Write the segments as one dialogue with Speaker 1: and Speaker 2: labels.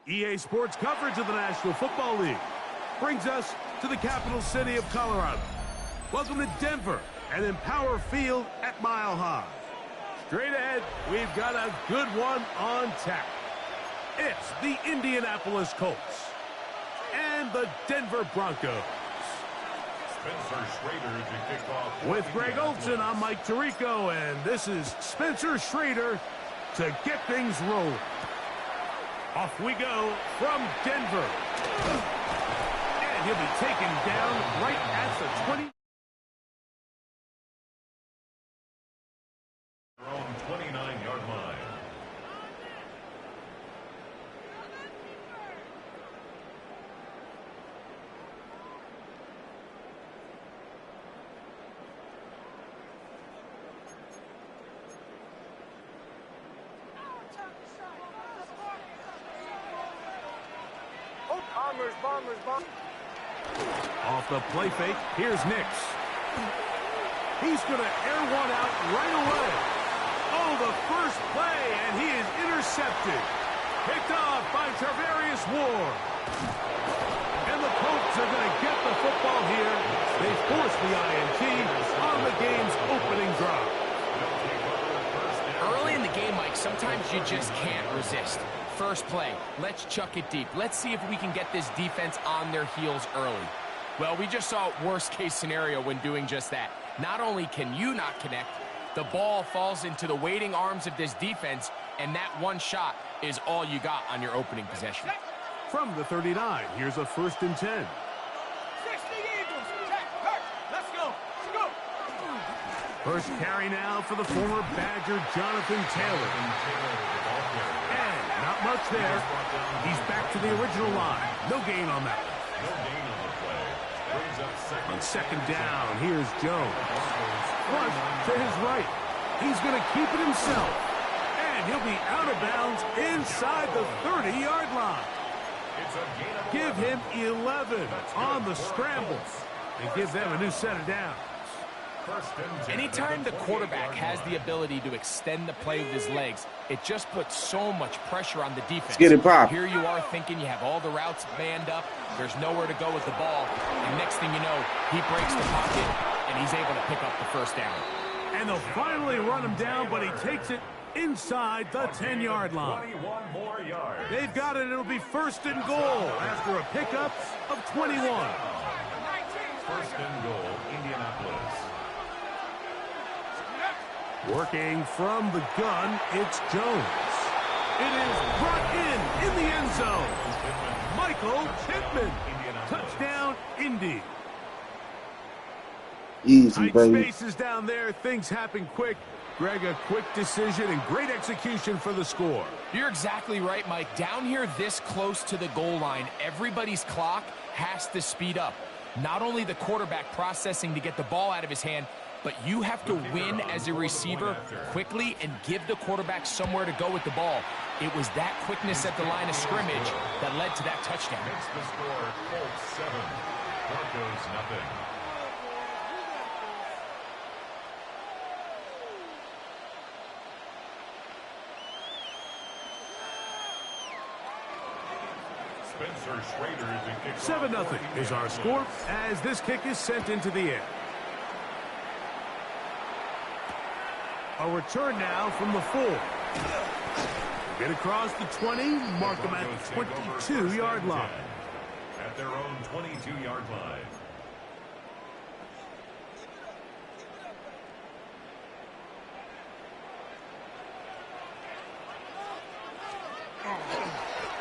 Speaker 1: EA Sports coverage of the National Football League brings us to the capital city of Colorado. Welcome to Denver and Empower Field at Mile High. Straight ahead, we've got a good one on tap. It's the Indianapolis Colts and the Denver Broncos.
Speaker 2: Spencer Schrader to kick off.
Speaker 1: With Greg Olson, I'm Mike Tirico, and this is Spencer Schrader to get things rolling. Off we go from Denver. And he'll be taken down right at the 20.
Speaker 2: Their own 29-yard line.
Speaker 1: Bombers. Off the play fake, here's Nix. He's going to air one out right away. Oh, the first play, and he is intercepted. Picked off by Tarvarius Ward. And the Colts are going to get the football here. They force the INT on the game's opening drive.
Speaker 3: Early in the game, Mike, sometimes you just can't resist. First play, let's chuck it deep. Let's see if we can get this defense on their heels early. Well, we just saw worst-case scenario when doing just that. Not only can you not connect, the ball falls into the waiting arms of this defense, and that one shot is all you got on your opening possession.
Speaker 1: From the 39, here's a 1st and 10.
Speaker 4: Let's go.
Speaker 1: First carry now for the former Badger, Jonathan Taylor. And not much there. He's back to the original line. No gain on that. On 2nd down, here's Jones. Front to his right. He's going to keep it himself. And he'll be out of bounds inside the 30-yard line. Give him 11 on the scramble. And give them a new set of downs.
Speaker 3: Anytime the quarterback has the ability to extend the play with his legs, it just puts so much pressure on the defense.
Speaker 5: Let's get it pop.
Speaker 3: Here you are thinking you have all the routes manned up, there's nowhere to go with the ball, and next thing you know, he breaks the pocket, and he's able to pick up the first down.
Speaker 1: And they'll finally run him down, but he takes it inside the 10-yard line.
Speaker 2: 21 more yards.
Speaker 1: They've got it. It'll be 1st and goal after a pickup of 21.
Speaker 2: 1st and goal, Indianapolis.
Speaker 1: Working from the gun, it's Jones. It is brought in the end zone. Michael Pittman. Touchdown, Indy.
Speaker 5: Easy,
Speaker 1: Tight
Speaker 5: baby.
Speaker 1: spaces down there. Things happen quick. Greg, a quick decision and great execution for the score.
Speaker 3: You're exactly right, Mike. Down here this close to the goal line, everybody's clock has to speed up. Not only the quarterback processing to get the ball out of his hand, but you have to win as a receiver quickly and give the quarterback somewhere to go with the ball. It was that quickness at the line of scrimmage that led to that touchdown.
Speaker 2: Makes the score Colts 7, Broncos nothing. Spencer Schrader to kick
Speaker 1: 7-0 is our score as this kick is sent into the air. A return now from the 4. Get across the 20, mark them at the 22-yard line.
Speaker 2: At their own 22-yard line.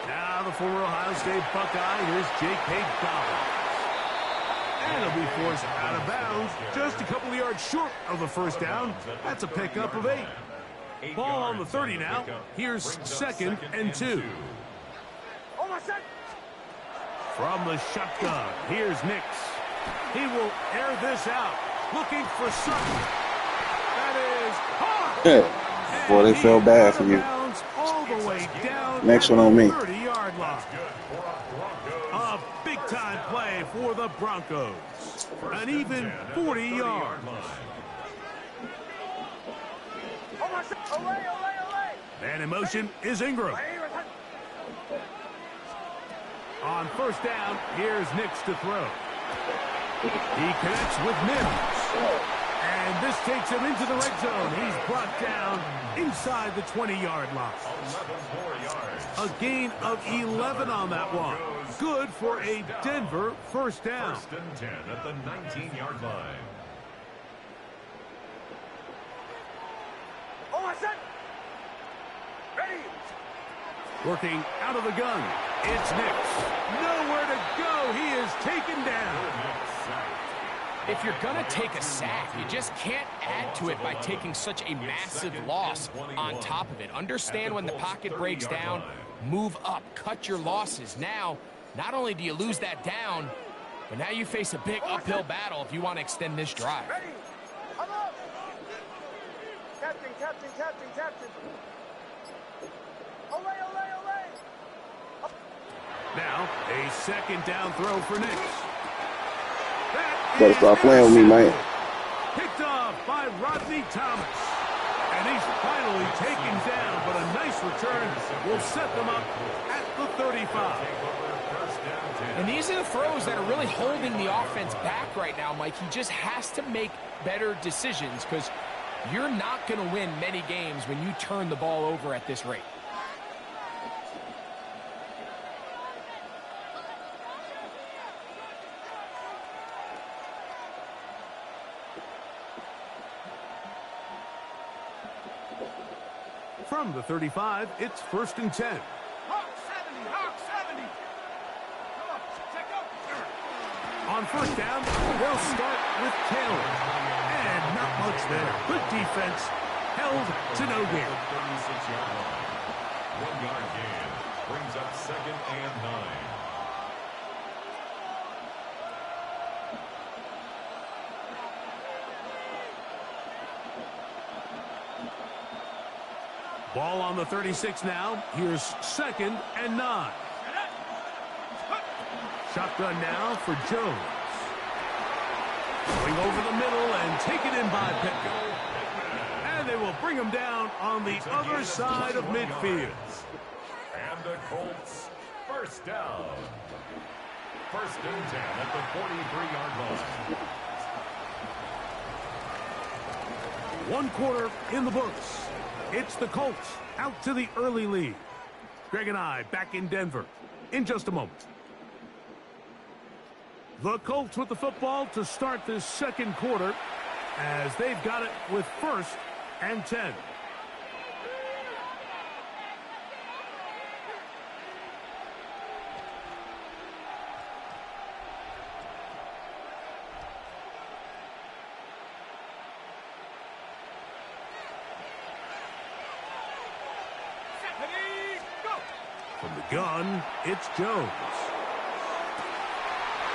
Speaker 1: Now the former Ohio State Buckeye, here's J.K. Dobbins. And he'll be forced out of bounds just a couple of yards short of the first down. That's a pickup of 8. Ball on the 30 now. Here's 2nd and 2. From the shotgun, here's Nix. He will air this out, looking for Sutton. That is hard.
Speaker 5: Boy, they felt bad for you.
Speaker 1: All the way down
Speaker 5: Next one on me.
Speaker 1: 30-yard line. A big-time play for the Broncos. an even 40 yards. Man in motion is Ingram. On first down, here's Nix to throw. He connects with Mims. And this takes him into the red zone. He's brought down inside the 20-yard line.
Speaker 2: 11 yards.
Speaker 1: A gain of 11 on that one. Good for a Denver first down.
Speaker 2: First and 10 at the 19-yard line.
Speaker 1: Working out of the gun. It's Nix. Nowhere to go. He is taken down.
Speaker 3: If you're going to take a sack, you just can't add to it by taking such a massive loss on top of it. Understand when the pocket breaks down, move up, cut your losses. Now, not only do you lose that down, but now you face a big uphill battle if you want to extend this drive.
Speaker 4: Captain.
Speaker 1: Now, a second down throw for Nix.
Speaker 5: Better stop playing with me, man.
Speaker 1: Picked off by Rodney Thomas. And he's finally taken down, but a nice return will set them up at the 35.
Speaker 3: And these are the throws that are really holding the offense back right now, Mike. He just has to make better decisions because you're not going to win many games when you turn the ball over at this rate.
Speaker 1: From the 35, it's first and 10.
Speaker 4: Hawk 70. Come on, check up.
Speaker 1: On first down, they'll start with Taylor. And not much there. Good defense. Held to no gain.
Speaker 2: 36-yard line. 1-yard gain. Brings up second and 9.
Speaker 1: Ball on the 36 now. Here's second and 9. Shotgun now for Jones. Going over the middle and taken in by Pickett. And they will bring him down on the other side of midfield.
Speaker 2: And the Colts first down. First and 10 at the 43-yard line.
Speaker 1: 1 quarter in the books. It's the Colts out to the early lead. Greg and I back in Denver in just a moment. The Colts with the football to start this second quarter as they've got it with first and 10. From the gun, it's Jones.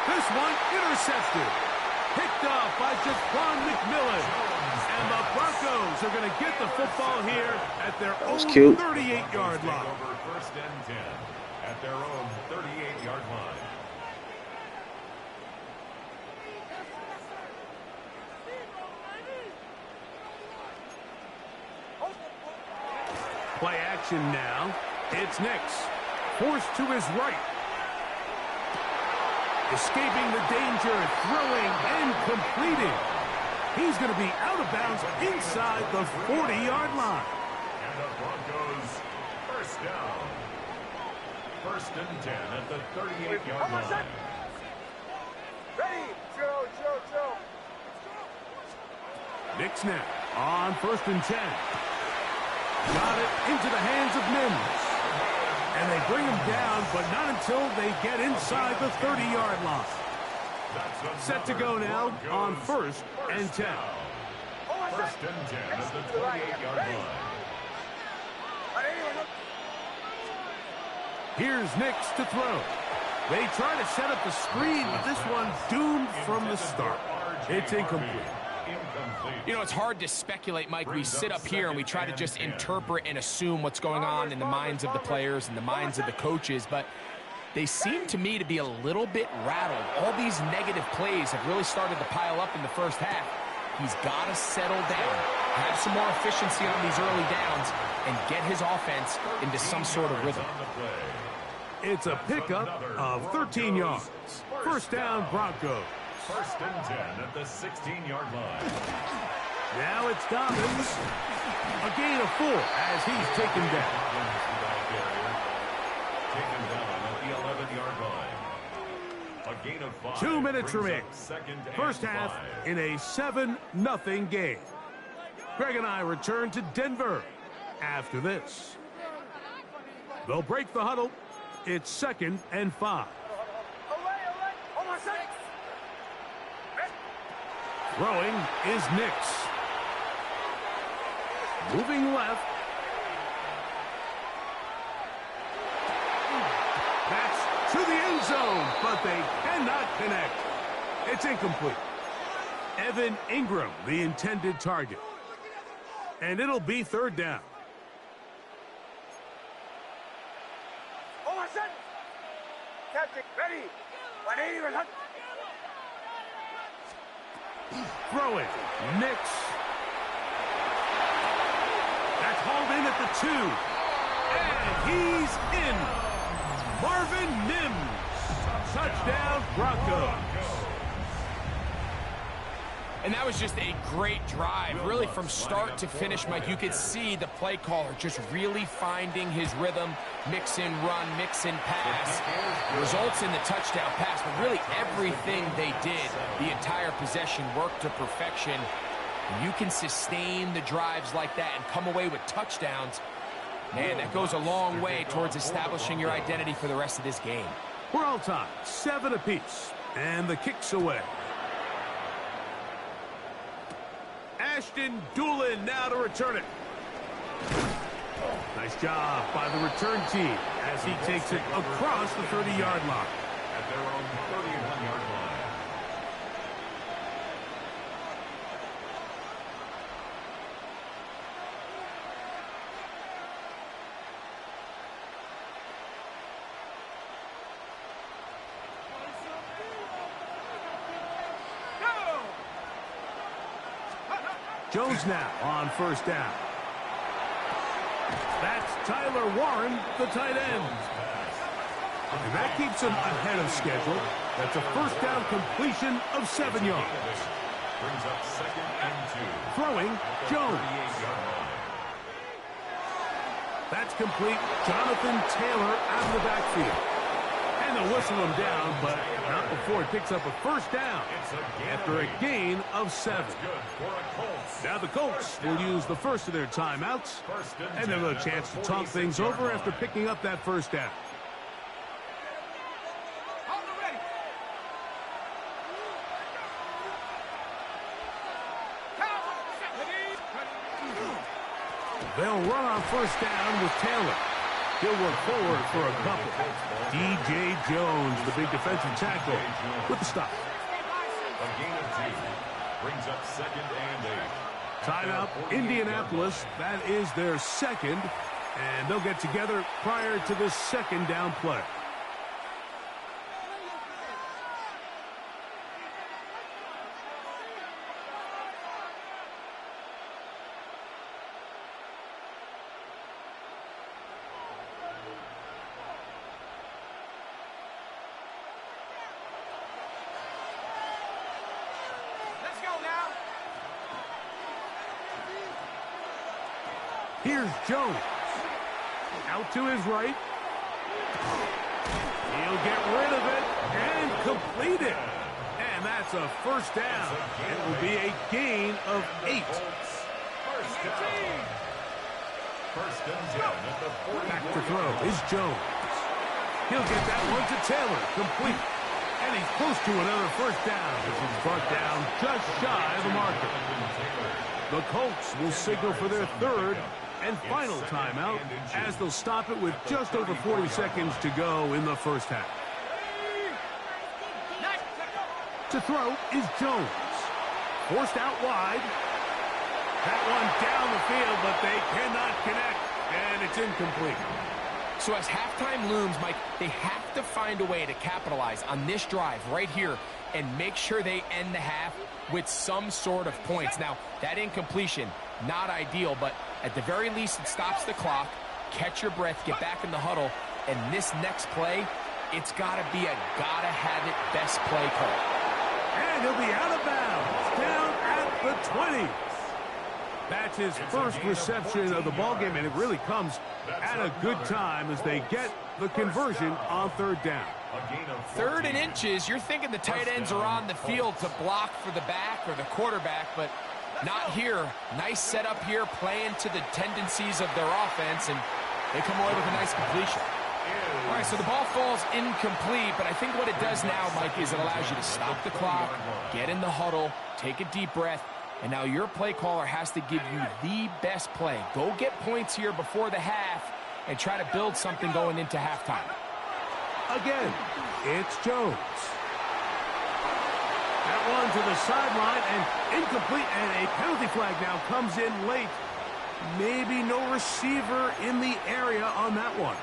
Speaker 1: This one intercepted. Picked off by Jaquan McMillan. And the Broncos are going to get the football here at their own 38-yard line.
Speaker 2: Over first and 10 at their own 38-yard line.
Speaker 1: Play action now. It's Nix. Forced to his right. Escaping the danger, throwing and completing. He's going to be out of bounds inside the 40-yard line.
Speaker 2: And the Broncos first down. First and 10 at the 38-yard line.
Speaker 4: Ready, Joe.
Speaker 1: Nix now on first and 10. Got it into the hands of Mims. And they bring him down, but not until they get inside the 30-yard line. Set to go now on first and 10.
Speaker 2: First and 10 at the 28-yard line.
Speaker 1: Here's Nix to throw. They try to set up the screen, but this one's doomed from the start. It's incomplete.
Speaker 3: You know, it's hard to speculate, Mike. We sit up here and we try to just interpret and assume what's going on in the minds of the players and the minds of the coaches. But They seem to me to be a little bit rattled. All these negative plays have really started to pile up in the first half. He's got to settle down, have some more efficiency on these early downs, and get his offense into some sort of rhythm.
Speaker 1: It's a pickup of 13 yards. First down, Broncos.
Speaker 2: First and 10 at the 16-yard line.
Speaker 1: Now it's Dobbins. A gain of 4 as he's taken down.
Speaker 2: Taken down at the 11-yard line. A gain of 5.
Speaker 1: 2 minutes remaining. First
Speaker 2: and
Speaker 1: half
Speaker 2: 5.
Speaker 1: in a 7-0 game. Greg and I return to Denver after this. They'll break the huddle. It's 2nd and 5. Throwing is Nix. Moving left. That's to the end zone, but they cannot connect. It's incomplete. Evan Ingram, the intended target. And it'll be 3rd down.
Speaker 4: Ready. 180.
Speaker 1: Throwing. Nix. That's hauled in at the 2. And he's in. Marvin Mims. Touchdown, Broncos.
Speaker 3: And that was just a great drive, really from start to finish, Mike. You could see the play caller just really finding his rhythm, mix in run, mix in pass. Results in the touchdown pass, but really everything they did, the entire possession worked to perfection. And you can sustain the drives like that and come away with touchdowns. Man, that goes a long way towards establishing your identity for the rest of this game.
Speaker 1: We're all tied, 7 apiece, and the kick's away. Ashton Doolin now to return it. Nice job by the return team as he takes it across the 30-yard line.
Speaker 2: At their own 31-yard line.
Speaker 1: Jones now on 1st down. That's Tyler Warren, the tight end. And that keeps him ahead of schedule. That's a 1st down completion of 7 yards.
Speaker 2: Brings up 2nd and 2.
Speaker 1: Throwing, Jones. That's complete. Jonathan Taylor out of the backfield. And they'll whistle him down, but not before it picks up a 1st down after a gain of 7. Now the Colts will use the first of their timeouts, and they'll have a chance to talk things over after picking up that 1st down. They'll run on 1st down with Taylor. He'll work forward for a couple. DJ Jones, the big defensive tackle, with the stop.
Speaker 2: A gain of 2. Brings up 2nd and 8.
Speaker 1: Timeout, Indianapolis. That is their 2nd, and they'll get together prior to the 2nd down play. Here's Jones. Out to his right. He'll get rid of it and complete it. And that's a 1st down. It will be a gain of 8.
Speaker 2: First down. 1st and 10 at the 40.
Speaker 1: Back to throw is Jones. He'll get that one to Taylor. Complete. And he's close to another 1st down. This is brought down just shy of the marker. The Colts will signal for their 3rd and final timeout as they'll stop it with just over 40 seconds to go in the 1st half. To throw is Jones. Forced out wide. That one down the field, but they cannot connect, and it's incomplete.
Speaker 3: So as halftime looms, Mike, they have have to find a way to capitalize on this drive right here and make sure they end the half with some sort of points. Now, that incompletion, not ideal, but at the very least, it stops the clock. Catch your breath, get back in the huddle, and this next play, it's got to be a gotta-have-it best play call.
Speaker 1: And he'll be out of bounds, down at the 20. That's his first reception of the ballgame, and it really comes at a good time as they get the conversion on third down.
Speaker 3: 3rd and inches, you're thinking the tight ends are on the field to block for the back or the quarterback, but not here. Nice setup here, playing to the tendencies of their offense, and they come away with a nice completion. All right, so the ball falls incomplete, but I think what it does now, Mike, is it allows you to stop the clock, get in the huddle, take a deep breath, and now your play caller has to give you the best play. Go get points here before the half and try to build something going into halftime.
Speaker 1: Again, it's Jones. That one to the sideline and incomplete, and a penalty flag now comes in late. Maybe no receiver in the area on that one.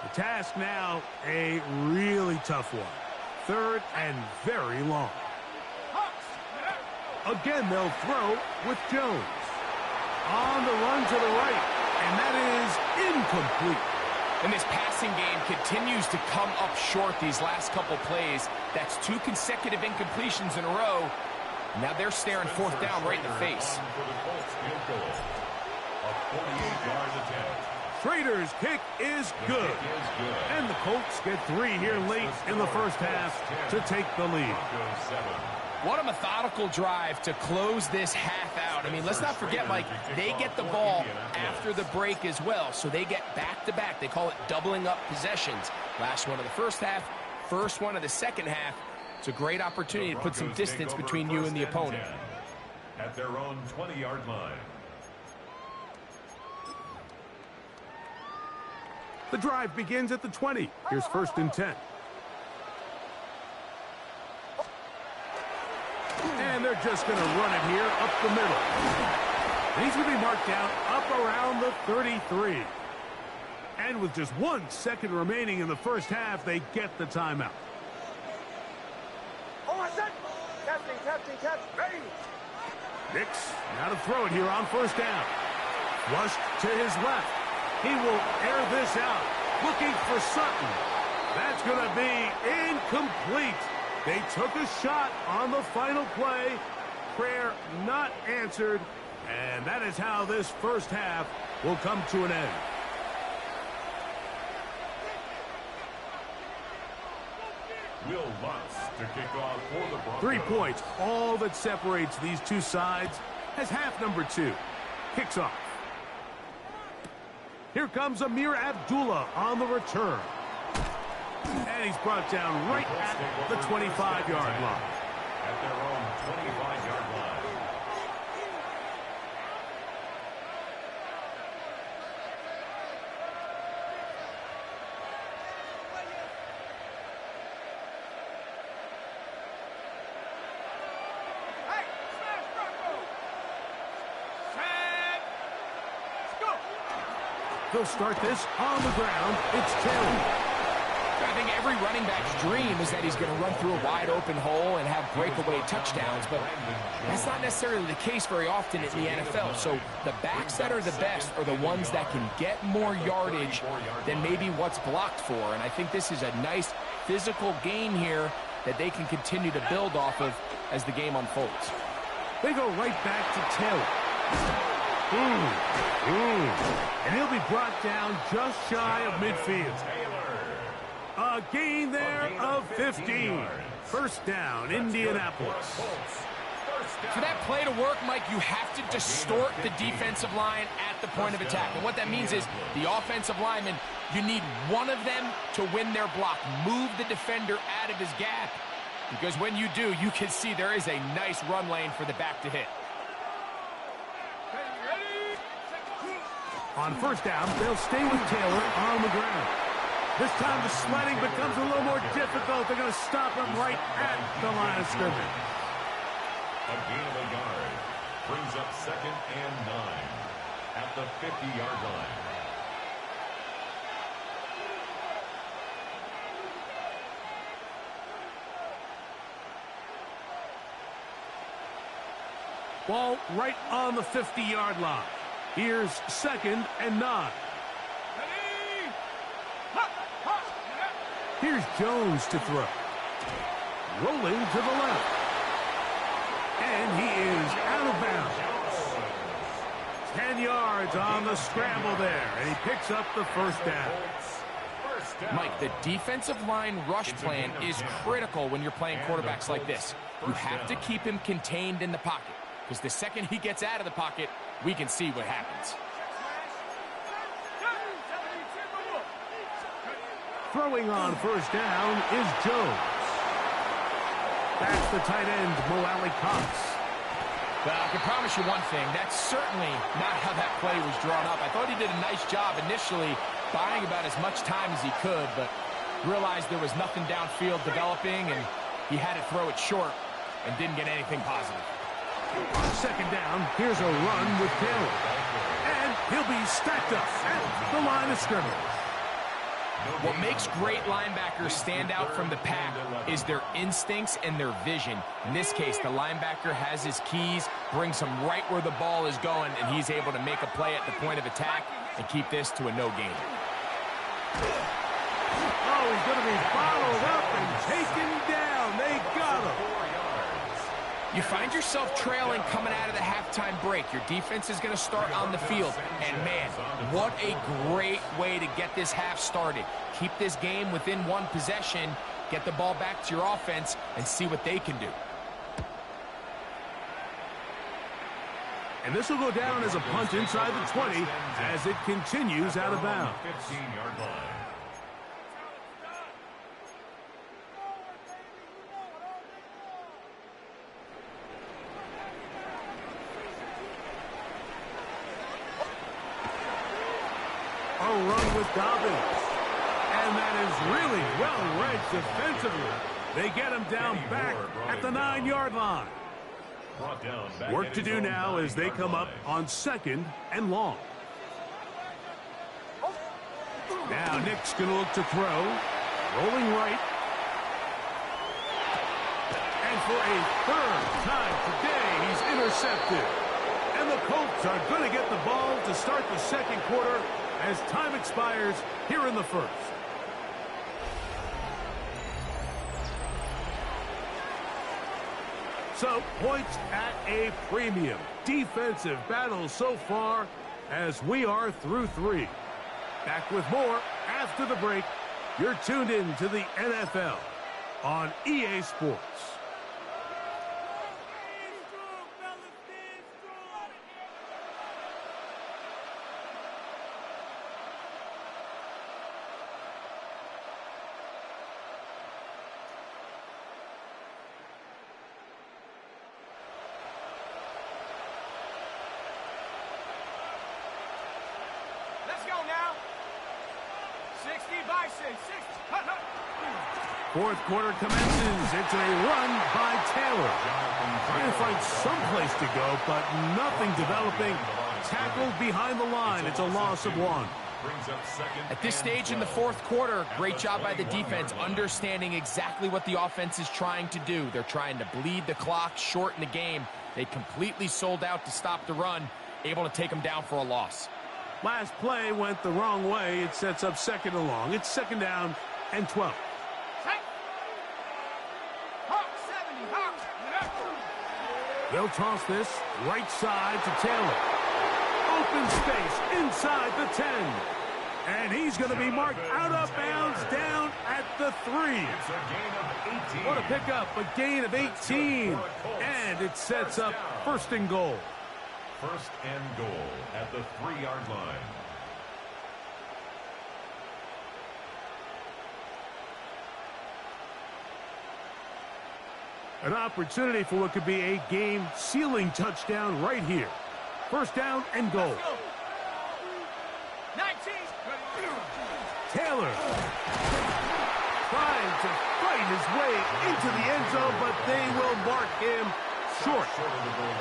Speaker 1: The task now, a really tough one. 3rd and very long. Again, they'll throw with Jones. On the run to the right, and that is incomplete.
Speaker 3: And this passing game continues to come up short these last couple plays. That's 2 consecutive incompletions in a row. Now they're staring 4th down right in the face.
Speaker 2: A 48-yard attempt.
Speaker 1: Schrader's kick is good. And the Colts get 3 here late in the first half to take the lead.
Speaker 3: What a methodical drive to close this half out. I mean, let's not forget, Mike, they get the ball after the break as well, so they get back-to-back. They call it doubling up possessions. Last one of the first half, first one of the second half. It's a great opportunity to put some distance between you and the opponent.
Speaker 2: At their own 20-yard line.
Speaker 1: The drive begins at the 20. Here's 1st and 10. And they're just going to run it here up the middle. And he's going to be marked down up around the 33. And with just 1 second remaining in the first half, they get the timeout. Nix now to throw it here on 1st down. Flushed to his left. He will air this out, looking for Sutton. That's going to be incomplete. They took a shot on the final play. Prayer not answered, and that is how this first half will come to an end.
Speaker 2: Will Lutz to kick off for the Broncos.
Speaker 1: 3 points, all that separates these two sides, as half number 2 kicks off. Here comes Amir Abdullah on the return. And he's brought down right at the 25-yard line.
Speaker 2: At their own 25-yard line.
Speaker 4: Hey, smash Bronco! Set! Let's go!
Speaker 1: They'll start this on the ground. It's Taylor.
Speaker 3: I think every running back's dream is that he's going to run through a wide-open hole and have breakaway touchdowns, but that's not necessarily the case very often in the NFL. So the backs that are the best are the ones that can get more yardage than maybe what's blocked for, and I think this is a nice physical game here that they can continue to build off of as the game unfolds.
Speaker 1: They go right back to Taylor. And he'll be brought down just shy of midfield. A gain there of 15. First down, Indianapolis.
Speaker 3: For that play to work, Mike, you have to distort the defensive line at the point of attack. And what that means is the offensive lineman, you need one of them to win their block. Move the defender out of his gap. Because when you do, you can see there is a nice run lane for the back to hit.
Speaker 1: On first down, they'll stay with Taylor on the ground. This time the sledding becomes a little more difficult. They're going to stop him right at the line of scrimmage.
Speaker 2: A gain of a yard. Brings up 2nd and 9 at the 50-yard line.
Speaker 1: Ball right on the 50-yard line. Here's 2nd and 9. Here's Jones to throw. Rolling to the left. And he is out of bounds. 10 yards on the scramble there. And he picks up the first down.
Speaker 3: Mike, the defensive line rush plan is critical when you're playing quarterbacks like this. You have to keep him contained in the pocket, because the second he gets out of the pocket, we can see what happens.
Speaker 1: Throwing on first down is Jones. That's the tight end, Mo Cox.
Speaker 3: Well, I can promise you one thing. That's certainly not how that play was drawn up. I thought he did a nice job initially buying about as much time as he could, but realized there was nothing downfield developing, and he had to throw it short and didn't get anything positive.
Speaker 1: Second down, here's a run with Taylor. And he'll be stacked up at the line of scrimmage.
Speaker 3: What makes great linebackers stand out from the pack is their instincts and their vision. In this case, the linebacker has his keys, brings him right where the ball is going, and he's able to make a play at the point of attack and keep this to a no gain.
Speaker 1: Oh, he's going to be followed up and taken down. They got him.
Speaker 3: You find yourself trailing coming out of the halftime break. Your defense is going to start on the field. And, man, what a great way to get this half started. Keep this game within one possession, get the ball back to your offense, and see what they can do.
Speaker 1: And this will go down as a punt inside the 20 as it continues out of bounds.
Speaker 2: 15-yard line.
Speaker 1: A run with Dobbins. And that is really well read defensively. They get him down back at the 9-yard line. Work to do now as they come up on 2nd and long. Now Nick's going to look to throw. Rolling right. And for a third time today, he's intercepted. And the Colts are going to get the ball to start the second quarter as time expires here in the first. So, points at a premium. Defensive battle so far as we are through 3. Back with more after the break. You're tuned in to the NFL on EA Sports.
Speaker 4: Let's go now. 60 by 6. 60.
Speaker 1: Fourth quarter commences. It's a run by Taylor. Trying to find some place to go, but nothing developing. Tackled behind the line. It's a loss of 1.
Speaker 3: At this stage in the fourth quarter, great job by the defense, understanding exactly what the offense is trying to do. They're trying to bleed the clock, shorten the game. They completely sold out to stop the run, able to take them down for a loss.
Speaker 1: Last play went the wrong way. It sets up 2nd and long. It's 2nd down and 12. They'll toss this right side to Taylor. Open space inside the 10. And he's going to be marked out of bounds down at the 3. What a pickup, a gain of 18. And it sets up 1st and goal.
Speaker 2: 1st and goal at the 3-yard line.
Speaker 1: An opportunity for what could be a game-sealing touchdown right here. 1st down and goal.
Speaker 4: 19.
Speaker 1: Taylor trying to fight his way into the end zone, but they will mark him short.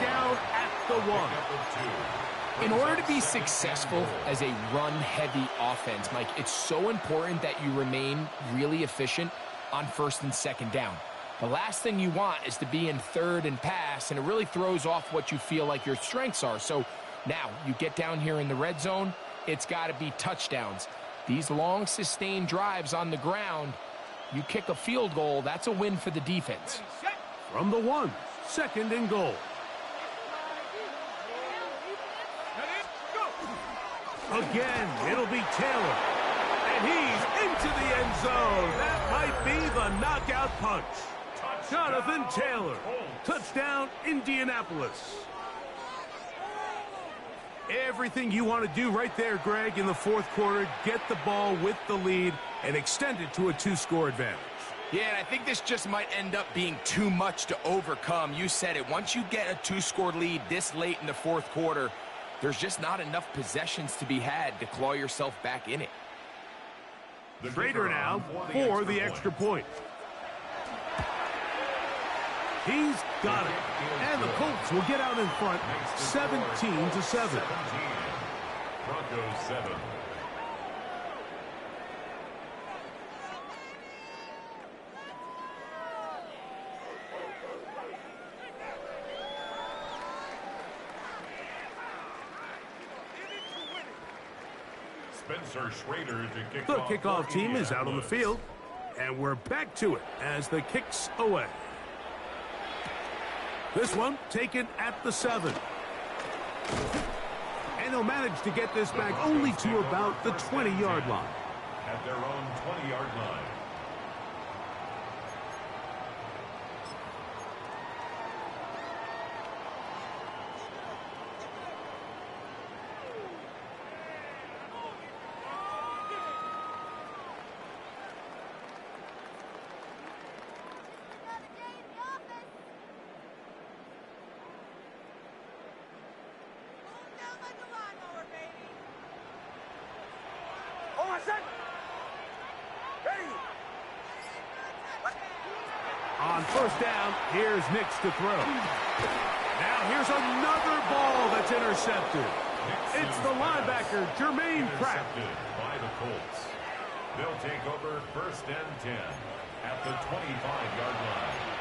Speaker 1: Down at the 1.
Speaker 3: In order to be successful as a run-heavy offense, Mike, it's so important that you remain really efficient on first and second down. The last thing you want is to be in third and pass, and it really throws off what you feel like your strengths are. So now you get down here in the red zone, it's got to be touchdowns. These long, sustained drives on the ground, you kick a field goal, that's a win for the defense.
Speaker 1: From the 1, 2nd and goal. Again, it'll be Taylor. And he's into the end zone. That might be the knockout punch. Jonathan Taylor. Touchdown, Indianapolis. Everything you want to do right there, Greg, in the fourth quarter. Get the ball with the lead and extend it to a 2-score advantage.
Speaker 3: Yeah, and I think this just might end up being too much to overcome. You said it. Once you get a 2-score lead this late in the fourth quarter, there's just not enough possessions to be had to claw yourself back in it.
Speaker 1: Schrader now for the extra point. He's got it. And the Colts will get out in front 17-7.
Speaker 2: Broncos 7. Spencer Schrader to kick
Speaker 1: The
Speaker 2: off
Speaker 1: kickoff team is out on the field. And we're back to it as the kick's away. This one taken at the 7. And they'll manage to get this back only to about the 20-yard line.
Speaker 2: At their own 20-yard line.
Speaker 1: On first down, here's Nix to throw. Now here's another ball that's intercepted. It's the linebacker, Jermaine Pratt.
Speaker 2: By the Colts. They'll take over first and 10 at the 25-yard line.